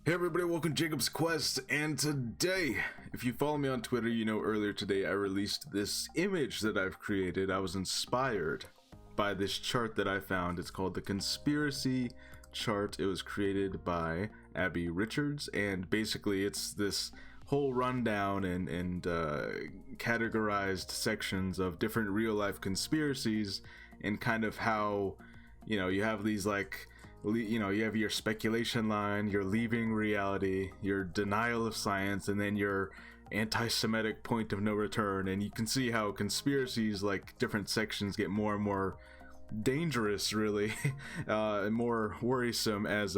Hey everybody, welcome to Jacob's Quest, and today, if you follow me on Twitter, you know earlier today I released this image that I've created. I was inspired by this chart that I found. It's called the Conspiracy Chart. It was created by Abby Richards, and basically it's this whole rundown and categorized sections of different real-life conspiracies and kind of how, you have these you have your speculation line, your leaving reality, your denial of science, and then your anti-Semitic point of no return. And you can see how conspiracies, like different sections, get more and more dangerous, really, and more worrisome as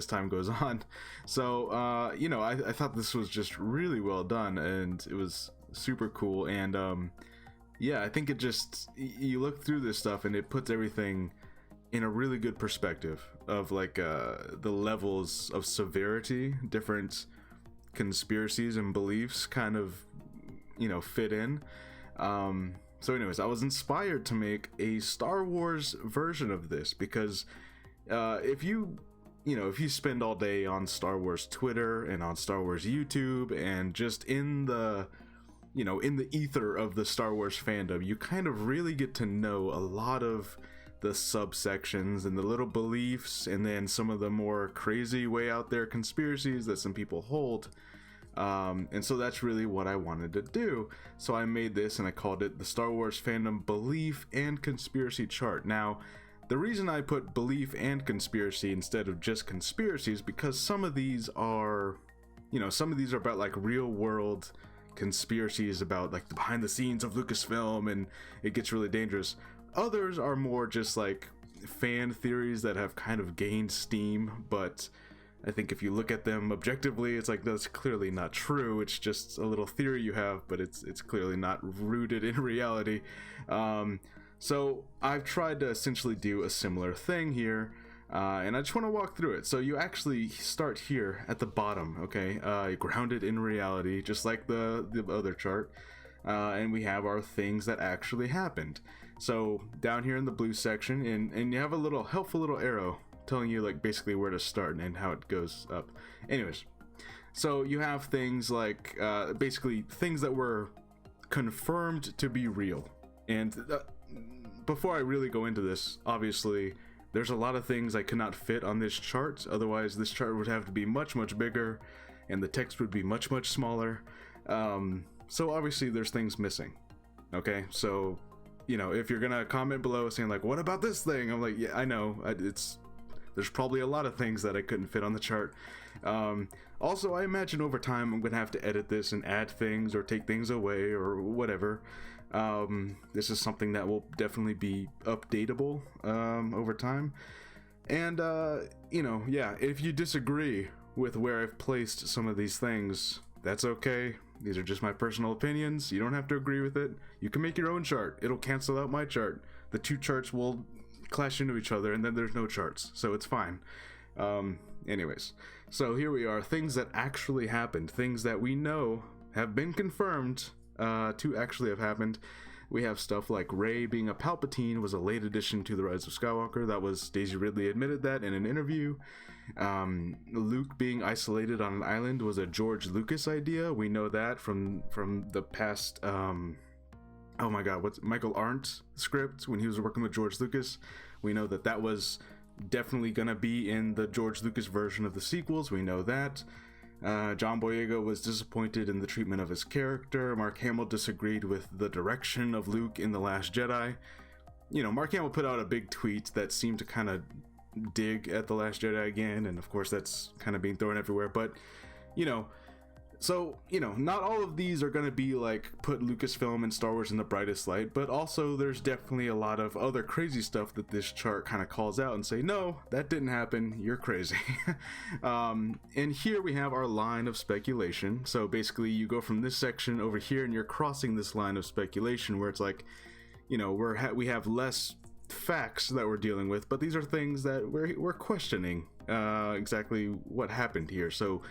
time goes on. So I thought this was just really well done, and it was super cool. And I think it just, you look through this stuff and it puts everything in a really good perspective of the levels of severity different conspiracies and beliefs kind of fit in. So anyways, I was inspired to make a Star Wars version of this because if you spend all day on Star Wars Twitter and on Star Wars YouTube and just in the ether of the Star Wars fandom, you kind of really get to know a lot of the subsections and the little beliefs, and then some of the more crazy, way out there conspiracies that some people hold. And so that's really what I wanted to do. So I made this and I called it the Star Wars Fandom Belief and Conspiracy Chart. Now, the reason I put belief and conspiracy instead of just conspiracies, because some of these are about like real world conspiracies about like the behind the scenes of Lucasfilm, and it gets really dangerous. Others are more just like fan theories that have kind of gained steam, but I think if you look at them objectively, it's like, that's clearly not true. It's just a little theory you have, but it's clearly not rooted in reality. So I've tried to essentially do a similar thing here, and I just want to walk through it. So you actually start here at the bottom, okay? Grounded in reality, just like the other chart. And we have our things that actually happened. So down here in the blue section, and you have a little helpful little arrow telling you like basically where to start and how it goes up. Anyways, so you have things like basically things that were confirmed to be real. And before I really go into this, obviously there's a lot of things I could not fit on this chart. Otherwise this chart would have to be much bigger and the text would be much smaller. So obviously there's things missing. Okay, so if you're gonna comment below saying like, what about this thing? I'm like, yeah, I know, there's probably a lot of things that I couldn't fit on the chart. Also, I imagine over time I'm gonna have to edit this and add things or take things away or whatever. This is something that will definitely be updatable over time. And if you disagree with where I've placed some of these things, that's okay. These are just my personal opinions. You don't have to agree with it. You can make your own chart. It'll cancel out my chart. The two charts will clash into each other, and then there's no charts, so it's fine. Anyways, so here we are. Things that actually happened. Things that we know have been confirmed to actually have happened. We have stuff like Rey being a Palpatine was a late addition to The Rise of Skywalker. That was Daisy Ridley admitted that in an interview. Luke being isolated on an island was a George Lucas idea. We know that from the past. Oh my God, what's Michael Arndt script when he was working with George Lucas? We know that was definitely gonna be in the George Lucas version of the sequels. We know that. John Boyega was disappointed in the treatment of his character. Mark Hamill disagreed with the direction of Luke in The Last Jedi. Mark Hamill put out a big tweet that seemed to kind of dig at The Last Jedi again, and of course that's kind of being thrown everywhere, but not all of these are going to be like put Lucasfilm and Star Wars in the brightest light, but also there's definitely a lot of other crazy stuff that this chart kind of calls out and say, no, that didn't happen, you're crazy. And here we have our line of speculation. So basically you go from this section over here and you're crossing this line of speculation where it's like, we have less facts that we're dealing with, but these are things that we're questioning exactly what happened here. So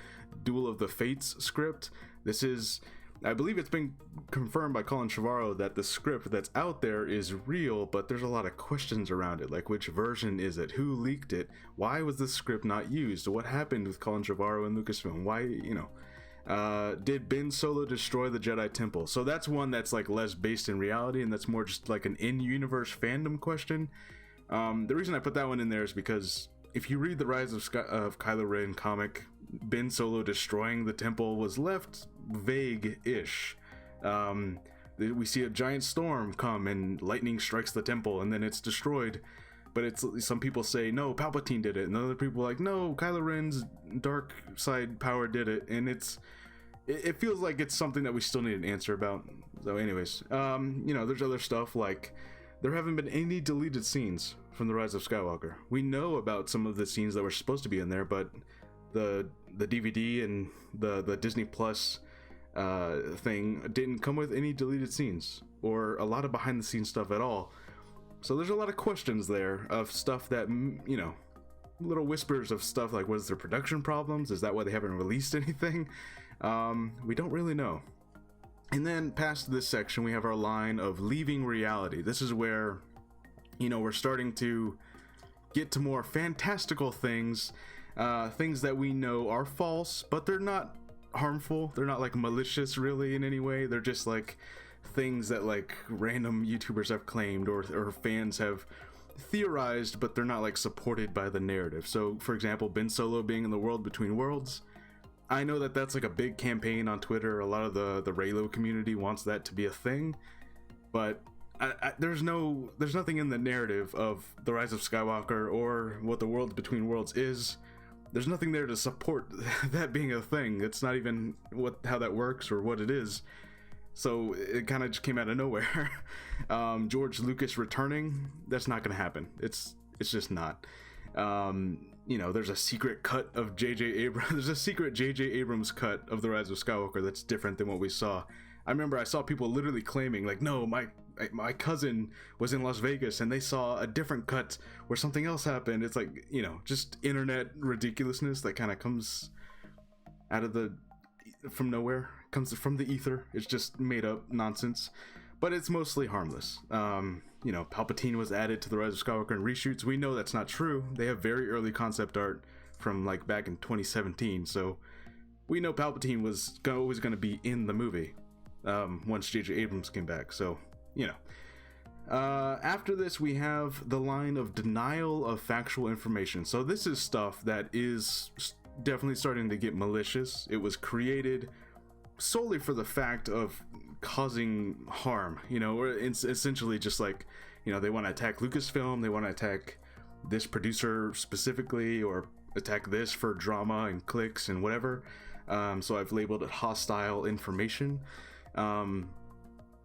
Duel of the Fates script, this is I believe it's been confirmed by Colin Trevorrow that the script that's out there is real, but there's a lot of questions around it, like which version is it, who leaked it, why was the script not used, what happened with Colin Trevorrow and Lucasfilm, why, did Ben Solo destroy the Jedi Temple? So that's one that's like less based in reality, and that's more just like an in-universe fandom question. The reason I put that one in there is because if you read the Rise of Kylo Ren comic, Ben Solo destroying the temple was left vague-ish. We see a giant storm come and lightning strikes the temple and then it's destroyed, but some people say no, Palpatine did it, and other people are like no, Kylo Ren's dark side power did it, and it feels like it's something that we still need an answer about. So anyways, there's other stuff like there haven't been any deleted scenes from the Rise of Skywalker. We know about some of the scenes that were supposed to be in there, but the DVD and the Disney Plus thing didn't come with any deleted scenes or a lot of behind the scenes stuff at all. So there's a lot of questions there of stuff that, little whispers of stuff like, was there production problems? Is that why they haven't released anything? We don't really know. And then past this section, we have our line of leaving reality. This is where, we're starting to get to more fantastical things, things that we know are false, but they're not harmful. They're not like malicious really in any way. They're just like things that like random YouTubers have claimed or fans have theorized, but they're not like supported by the narrative. So for example, Ben Solo being in the world between worlds, I know that that's like a big campaign on Twitter. A lot of the Reylo community wants that to be a thing, but there's nothing in the narrative of the Rise of Skywalker or what the world between worlds is. There's nothing there to support that being a thing. It's not even how that works or what it is. So it kind of just came out of nowhere. George Lucas returning, that's not going to happen. It's just not. There's a secret cut of J.J. Abrams. There's a secret J.J. Abrams cut of The Rise of Skywalker that's different than what we saw. I remember I saw people literally claiming like, no, my cousin was in Las Vegas and they saw a different cut where something else happened. It's like, just internet ridiculousness that kind of comes out of from nowhere, comes from the ether. It's just made up nonsense, but it's mostly harmless. Palpatine was added to the Rise of Skywalker in reshoots. We know that's not true. They have very early concept art from like back in 2017, so we know Palpatine was always going to be in the movie once J.J. Abrams came back. So after this we have the line of denial of factual information. So this is stuff that is definitely starting to get malicious. It was created solely for the fact of causing harm, or it's essentially just like, they want to attack Lucasfilm, they want to attack this producer specifically, or attack this for drama and clicks and whatever. So I've labeled it hostile information.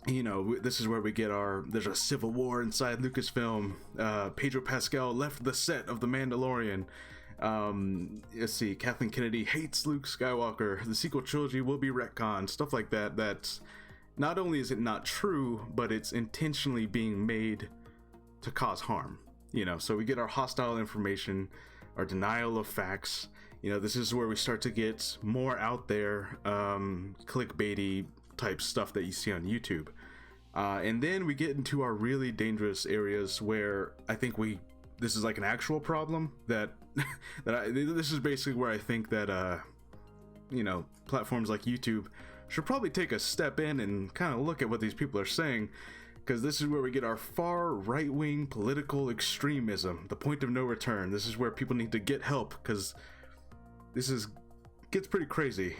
This is where we get there's a civil war inside Lucasfilm. Pedro Pascal left the set of The Mandalorian. Let's see, Kathleen Kennedy hates Luke Skywalker. The sequel trilogy will be retconned. Stuff like that. That's not only is it not true, but it's intentionally being made to cause harm. So we get our hostile information, our denial of facts. This is where we start to get more out there, clickbaity type stuff that you see on YouTube. And then we get into our really dangerous areas where I think this is like an actual problem that this is basically where I think that platforms like YouTube should probably take a step in and kind of look at what these people are saying, because this is where we get our far right-wing political extremism, the point of no return. This is where people need to get help, because gets pretty crazy.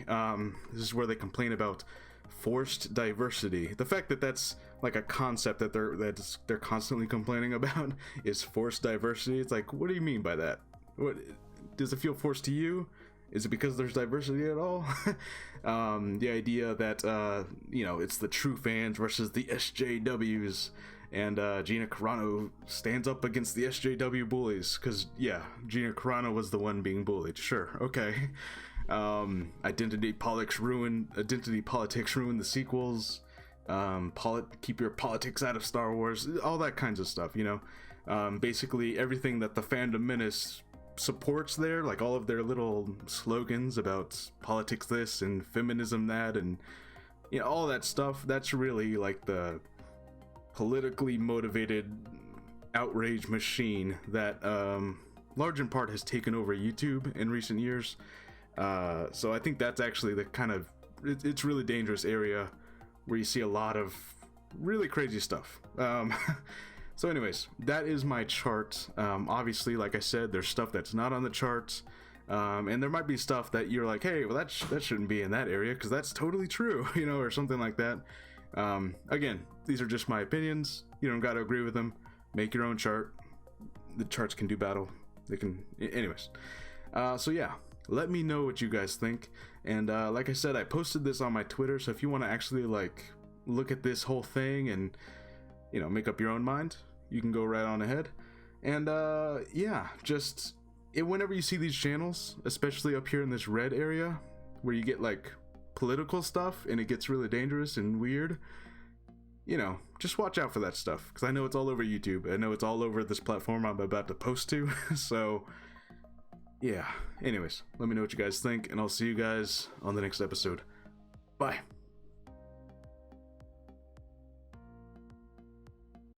This is where they complain about forced diversity. The fact that that's like a concept that they're constantly complaining about is forced diversity. It's like, what do you mean by that? What does it feel forced to you? Is it because there's diversity at all? The idea that it's the true fans versus the SJWs, and Gina Carano stands up against the SJW bullies, because Gina Carano was the one being bullied. Sure, okay. Identity politics ruin the sequels. Keep your politics out of Star Wars. All that kinds of stuff. Basically everything that the Fandom Menace supports there, like all of their little slogans about politics this and feminism that and all that stuff. That's really like the politically motivated outrage machine that large in part has taken over YouTube in recent years. So I think that's actually the kind of it's really dangerous area where you see a lot of really crazy stuff. So anyways, that is my chart. Obviously, like I said, there's stuff that's not on the charts, and there might be stuff that you're like, hey, well that shouldn't be in that area because that's totally true, or something like that. Again, these are just my opinions. You don't got to agree with them. Make your own chart. The charts can do battle. They can, anyways. So yeah, let me know what you guys think. And like I said, I posted this on my Twitter, so if you want to actually like look at this whole thing and make up your own mind, you can go right on ahead. And yeah, just whenever you see these channels, especially up here in this red area where you get like political stuff and it gets really dangerous and weird, just watch out for that stuff, because I know it's all over YouTube. I know it's all over this platform I'm about to post to. So yeah, anyways, let me know what you guys think, and I'll see you guys on the next episode. Bye.